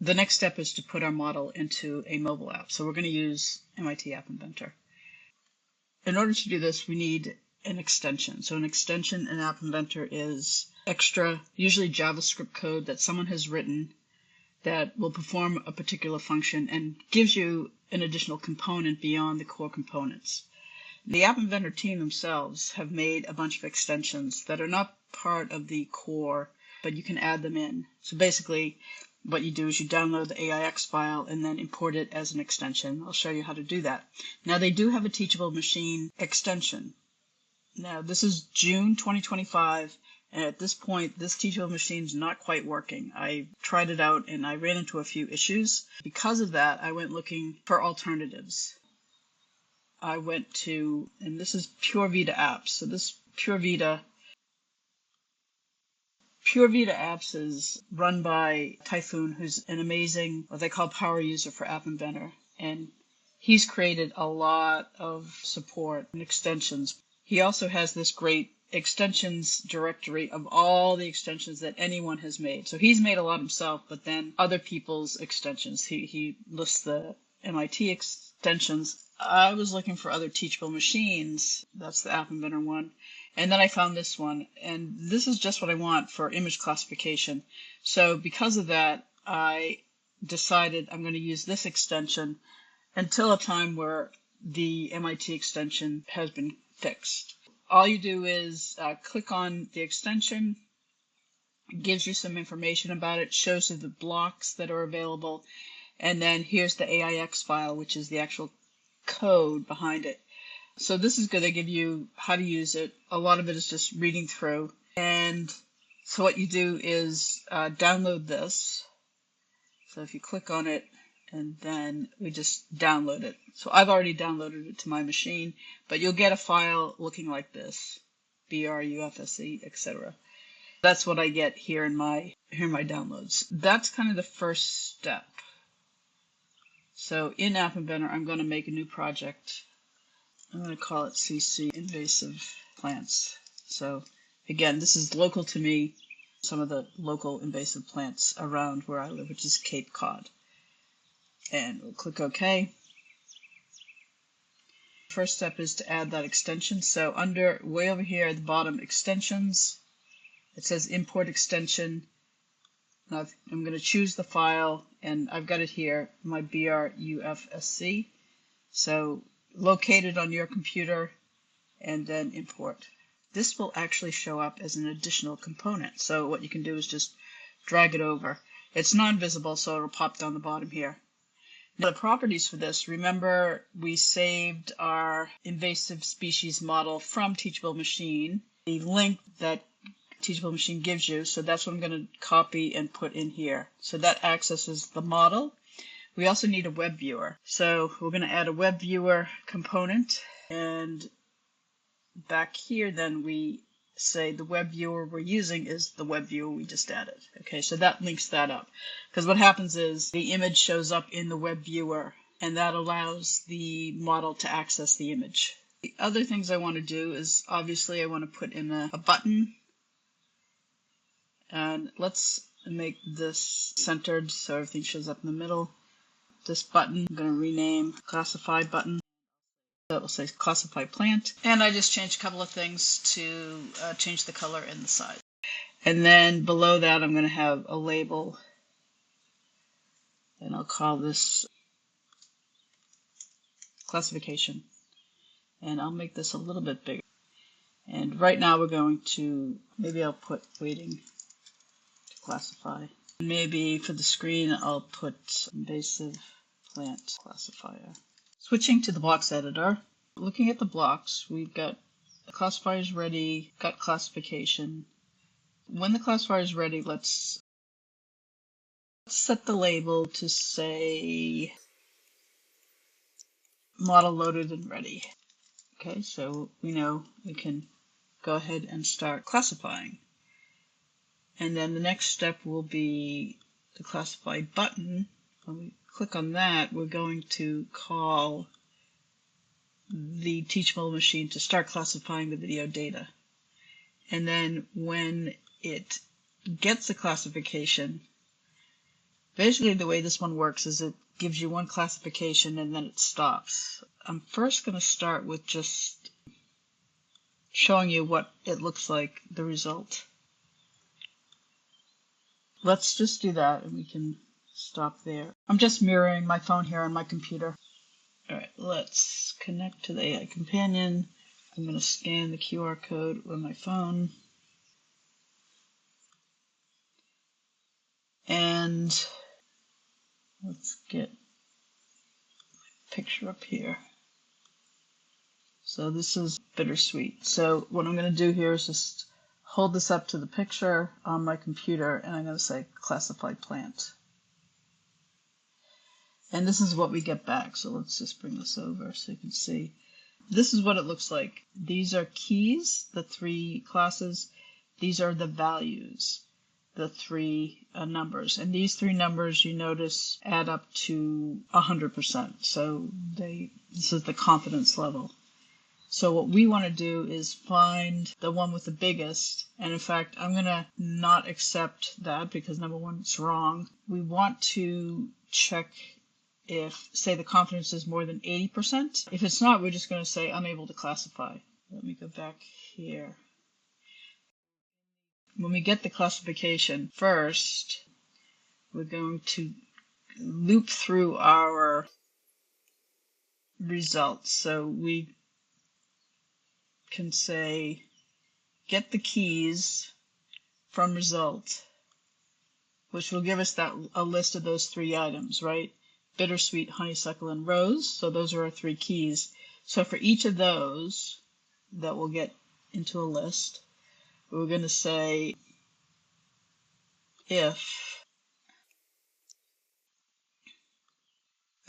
the next step is to put our model into a mobile app. So we're going to use MIT App Inventor. In order to do this, we need an extension. So an extension in App Inventor is extra, usually JavaScript code that someone has written that will perform a particular function and gives you an additional component beyond the core components. The App Inventor team themselves have made a bunch of extensions that are not part of the core, but you can add them in. So basically, what you do is you download the AIX file and then import it as an extension. I'll show you how to do that. Now, they do have a Teachable Machine extension. Now, this is June 2025, and at this point, this Teachable Machine is not quite working. I tried it out, and I ran into a few issues. Because of that, I went looking for alternatives. I went to, and this is Pure Vita Apps. So this Pure Vita Apps is run by Typhoon, who's an amazing, what they call power user for App Inventor. And he's created a lot of support and extensions. He also has this great extensions directory of all the extensions that anyone has made. So he's made a lot himself, but then other people's extensions. He lists the MIT extensions. I was looking for other teachable machines. That's the App Inventor one. And then I found this one. And this is just what I want for image classification. So because of that, I decided I'm going to use this extension until a time where the MIT extension has been fixed. All you do is click on the extension. It gives you some information about it, shows you the blocks that are available, and then here's the AIX file, which is the actual code behind it. So this is going to give you how to use it. A lot of it is just reading through. And so what you do is download this. So if you click on it, and then we just download it. So I've already downloaded it to my machine, but you'll get a file looking like this, BRUFSE, etc. That's what I get here in my downloads. That's kind of the first step. So in App Inventor, I'm going to make a new project. I'm going to call it CC Invasive Plants. So again, this is local to me, some of the local invasive plants around where I live, which is Cape Cod. And we'll click OK. First step is to add that extension. So under, way over here at the bottom, extensions, it says import extension. Now I'm going to choose the file, and I've got it here, my BRUFSC. So locate it on your computer and then import. This will actually show up as an additional component. So what you can do is just drag it over. It's non-visible, so it'll pop down the bottom here. Now, the properties for this, remember we saved our invasive species model from Teachable Machine, the link that Teachable Machine gives you, so that's what I'm going to copy and put in here. So that accesses the model. We also need a web viewer. So we're going to add a web viewer component, and back here then we say the web viewer we're using is the web viewer we just added. Okay, so that links that up. Because what happens is the image shows up in the web viewer, and that allows the model to access the image. The other things I want to do is, obviously I want to put in a button. And let's make this centered so everything shows up in the middle. This button, I'm going to rename Classify button. So it will say Classify Plant. And I just changed a couple of things to change the color and the size. And then below that, I'm going to have a label. And I'll call this Classification. And I'll make this a little bit bigger. And right now we're going to, maybe I'll put waiting to classify. Maybe for the screen, I'll put invasive plant classifier. Switching to the blocks editor, looking at the blocks, we've got classifiers ready, got classification. When the classifier is ready, let's set the label to say model loaded and ready. Okay, so we know we can go ahead and start classifying. And then the next step will be the classify button. When we click on that, we're going to call the Teachable Machine to start classifying the video data. And then when it gets the classification, Basically, the way this one works is it gives you one classification and then it stops. I'm first going to start with just showing you what it looks like, the result. Let's just do that and we can stop there. I'm just mirroring my phone here on my computer. Alright, let's connect to the AI Companion. I'm going to scan the QR code with my phone. And let's get my picture up here. So this is bittersweet. So what I'm going to do here is just hold this up to the picture on my computer and I'm going to say classified plant. And this is what we get back. So let's just bring this over so you can see. This is what it looks like. These are keys, the 3 classes. These are the values, the 3 numbers. And these 3 numbers, you notice, add up to 100%. So this is the confidence level. So what we want to do is find the one with the biggest. And in fact, I'm going to not accept that because number 1, it's wrong. We want to check if, say, the confidence is more than 80%. If it's not, we're just going to say unable to classify. Let me go back here. When we get the classification, first, we're going to loop through our results. So we can say, get the keys from result, which will give us a list of those 3 items, right? Bittersweet, honeysuckle, and rose. So those are our 3 keys. So for each of those that we'll get into a list, we're going to say if,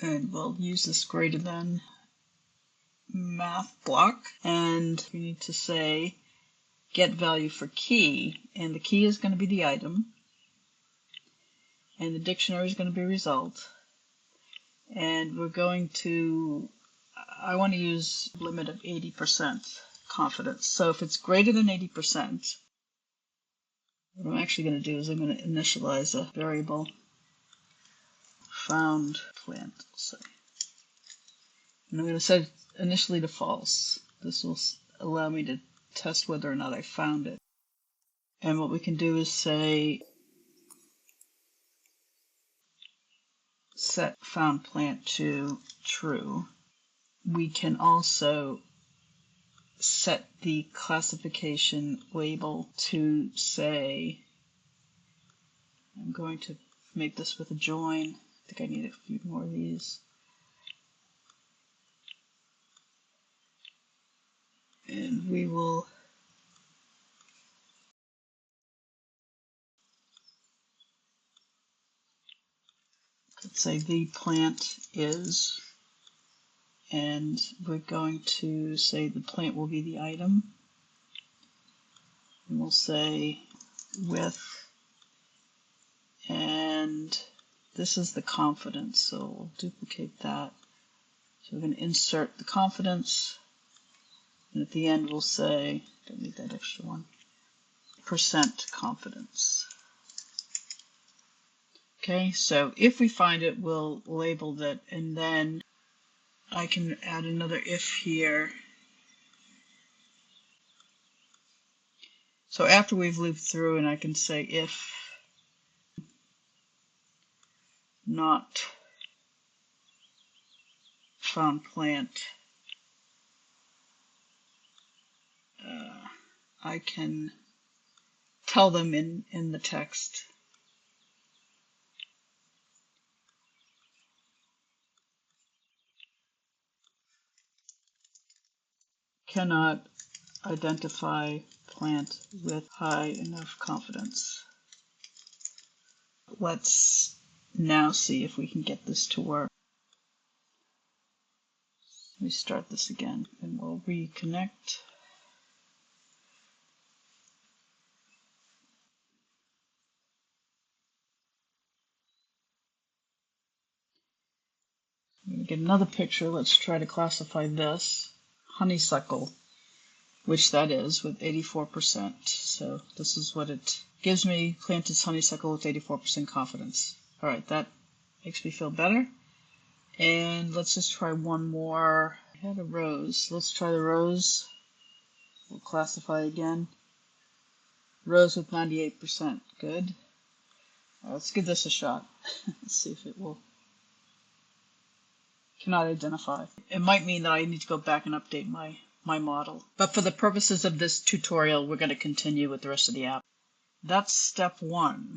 and we'll use this greater than math block, and we need to say get value for key, and the key is going to be the item, and the dictionary is going to be result, and we're going to, I want to use a limit of 80% confidence. So if it's greater than 80%, what I'm actually going to do is I'm going to initialize a variable found plant, say. And I'm going to set it initially to false. This will allow me to test whether or not I found it. And what we can do is say set found plant to true. We can also set the classification label to say, I'm going to make this with a join. I think I need a few more of these. And we will let's say the plant is, and we're going to say the plant will be the item. And we'll say with, and this is the confidence, so we'll duplicate that. So we're going to insert the confidence, and at the end we'll say, don't need that extra one, percent confidence. Okay, so if we find it, we'll label that, and then I can add another if here. So after we've looped through, and I can say if not found plant, I can tell them in the text. Cannot identify plant with high enough confidence. Let's now see if we can get this to work. Let me start this again and we'll reconnect. We get another picture. Let's try to classify this. Honeysuckle, which that is with 84%. So this is what it gives me. Plant is honeysuckle with 84% confidence. All right, that makes me feel better. And let's just try one more. I had a rose. Let's try the rose. We'll classify again. Rose with 98%. Good. Let's give this a shot. Let's see if it will. Cannot identify. It might mean that I need to go back and update my model. But for the purposes of this tutorial, we're going to continue with the rest of the app. That's step 1.